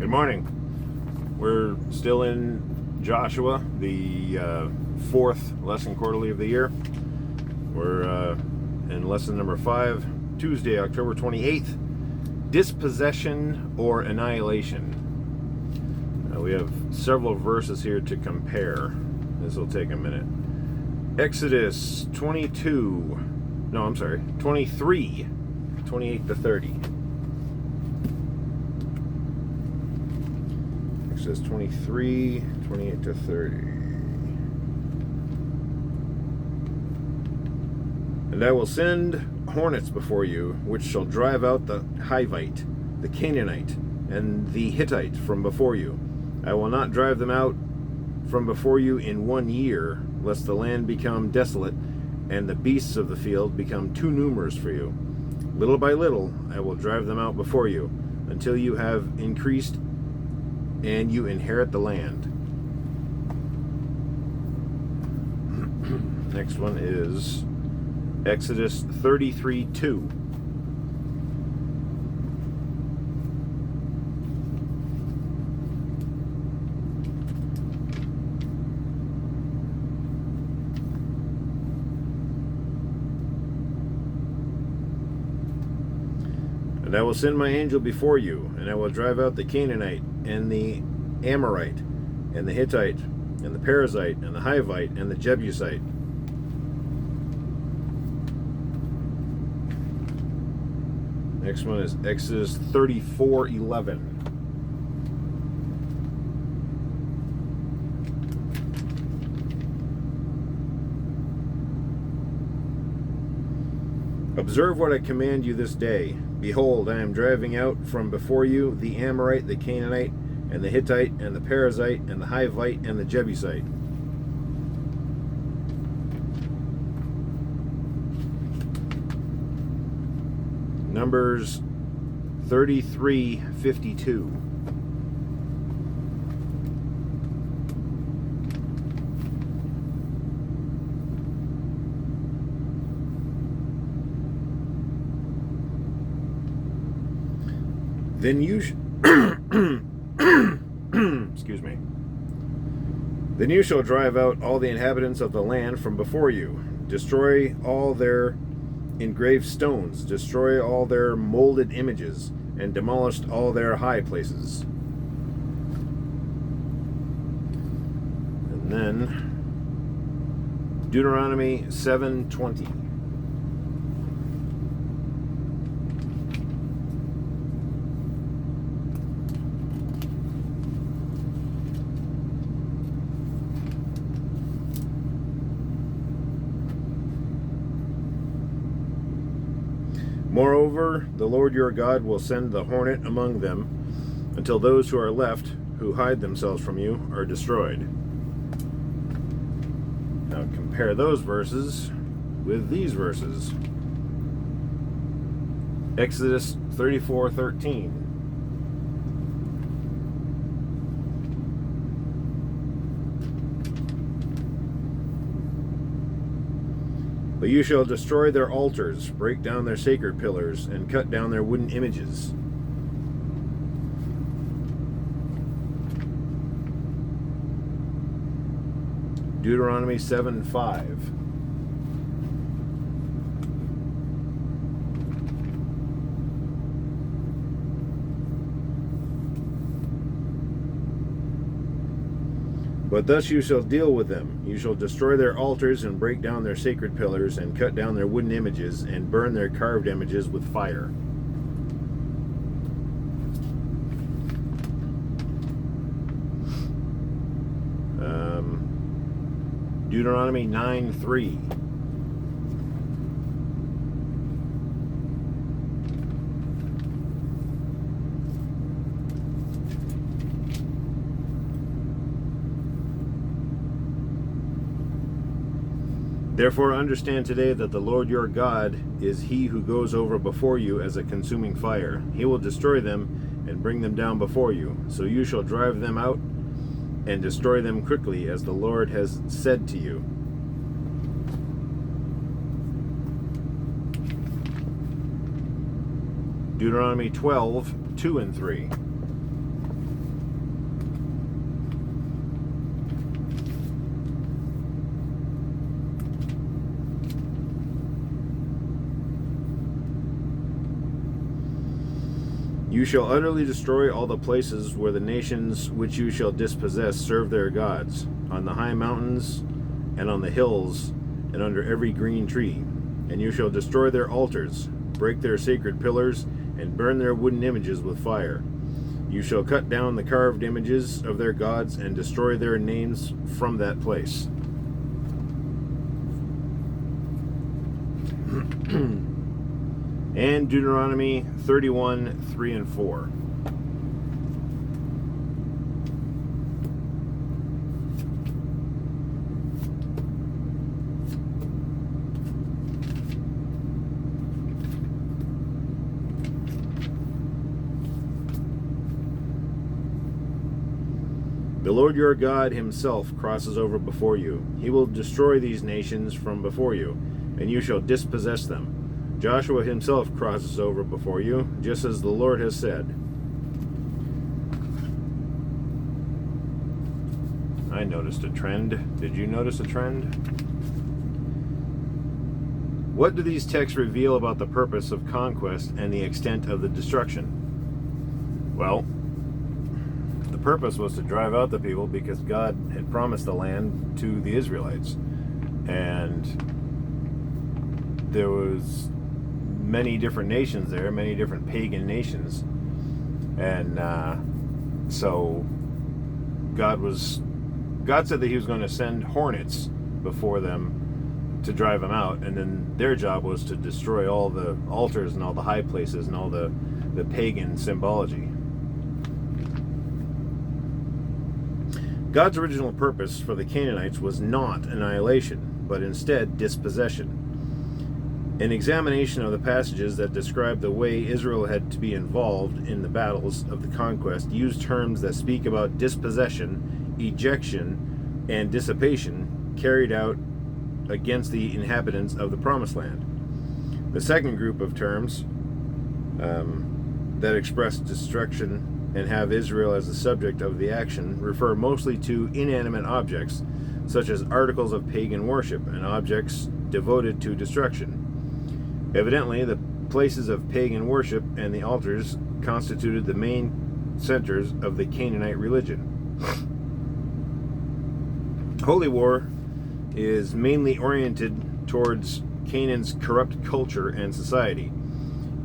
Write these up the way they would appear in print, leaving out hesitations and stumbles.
Good morning. We're still in Joshua, the fourth lesson quarterly of the year. We're in lesson number 5, Tuesday, October 28th, Dispossession or Annihilation. We have several verses here to compare. This will take a minute. Exodus 23, 28 to 30. Exodus 23, 28 to 30. And I will send hornets before you, which shall drive out the Hivite, the Canaanite, and the Hittite from before you. I will not drive them out from before you in 1 year, lest the land become desolate, and the beasts of the field become too numerous for you. Little by little I will drive them out before you, until you have increased and you inherit the land. Next one is Exodus 33:2. And I will send my angel before you, and I will drive out the Canaanite, and the Amorite, and the Hittite, and the Perizzite, and the Hivite, and the Jebusite. Next one is Exodus 34:11. Observe what I command you this day. Behold, I am driving out from before you the Amorite, the Canaanite, and the Hittite, and the Perizzite, and the Hivite, and the Jebusite. Numbers 33:52. Then you excuse me. Then you shall drive out all the inhabitants of the land from before you. Destroy all their engraved stones, destroy all their molded images, and demolish all their high places. And then Deuteronomy 7:20. Moreover, the Lord your God will send the hornet among them, until those who are left, who hide themselves from you, are destroyed. Now compare those verses with these verses. Exodus 34:13. But you shall destroy their altars, break down their sacred pillars, and cut down their wooden images. Deuteronomy 7:5. But thus you shall deal with them. You shall destroy their altars and break down their sacred pillars and cut down their wooden images and burn their carved images with fire. Deuteronomy 9:3. Therefore understand today that the Lord your God is he who goes over before you as a consuming fire. He will destroy them and bring them down before you. So you shall drive them out and destroy them quickly, as the Lord has said to you. Deuteronomy 12:2 and 3. You shall utterly destroy all the places where the nations which you shall dispossess serve their gods, on the high mountains and on the hills and under every green tree. And you shall destroy their altars, break their sacred pillars, and burn their wooden images with fire. You shall cut down the carved images of their gods and destroy their names from that place. And Deuteronomy 31, 3 and 4. The Lord your God himself crosses over before you. He will destroy these nations from before you, and you shall dispossess them. Joshua himself crosses over before you, just as the Lord has said. I noticed a trend. Did you notice a trend? What do these texts reveal about the purpose of conquest and the extent of the destruction? Well, the purpose was to drive out the people because God had promised the land to the Israelites. And there was many different nations there, many different pagan nations. And so God said that he was going to send hornets before them to drive them out, and then their job was to destroy all the altars and all the high places and all the pagan symbology. God's original purpose for the Canaanites was not annihilation, but instead dispossession. An examination of the passages that describe the way Israel had to be involved in the battles of the conquest use terms that speak about dispossession, ejection, and dissipation carried out against the inhabitants of the Promised Land. The second group of terms that express destruction and have Israel as the subject of the action refer mostly to inanimate objects, such as articles of pagan worship and objects devoted to destruction. Evidently, the places of pagan worship and the altars constituted the main centers of the Canaanite religion. Holy war is mainly oriented towards Canaan's corrupt culture and society.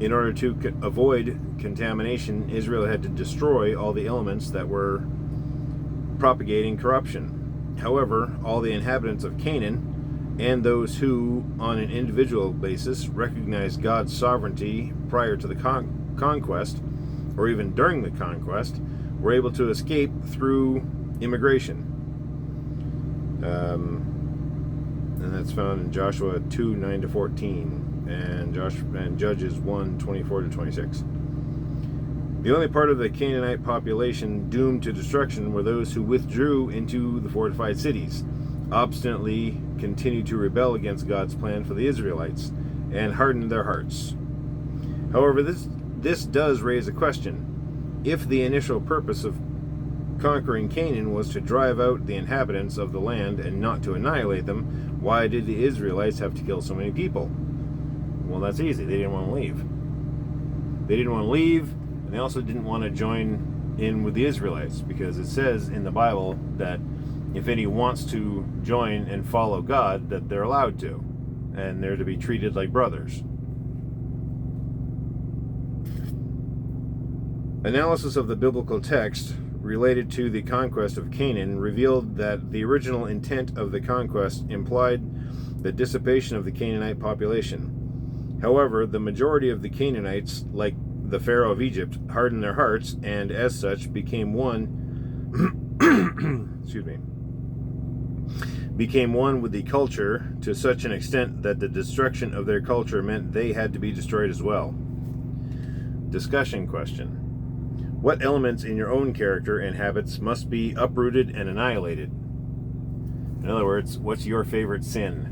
In order to avoid contamination, Israel had to destroy all the elements that were propagating corruption. However, all the inhabitants of Canaan and those who, on an individual basis, recognized God's sovereignty prior to the conquest, or even during the conquest, were able to escape through immigration. And that's found in Joshua 2, 9-14, and Judges 1, 24-26. The only part of the Canaanite population doomed to destruction were those who withdrew into the fortified cities, obstinately continued to rebel against God's plan for the Israelites, and hardened their hearts. However, this does raise a question. If the initial purpose of conquering Canaan was to drive out the inhabitants of the land and not to annihilate them, why did the Israelites have to kill so many people? Well, that's easy. They didn't want to leave. They didn't want to leave, and they also didn't want to join in with the Israelites, because it says in the Bible that if any wants to join and follow God, that they're allowed to, and they're to be treated like brothers. Analysis of the biblical text related to the conquest of Canaan revealed that the original intent of the conquest implied the dissipation of the Canaanite population. However, the majority of the Canaanites, like the Pharaoh of Egypt, hardened their hearts and as such became one became one with the culture to such an extent that the destruction of their culture meant they had to be destroyed as well. Discussion question: what elements in your own character and habits must be uprooted and annihilated? In other words, what's your favorite sin?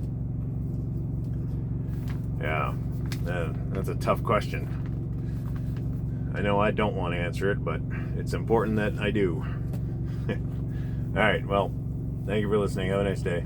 Yeah, that's a tough question. I know I don't want to answer it, but it's important that I do. All right, well, thank you for listening. Have a nice day.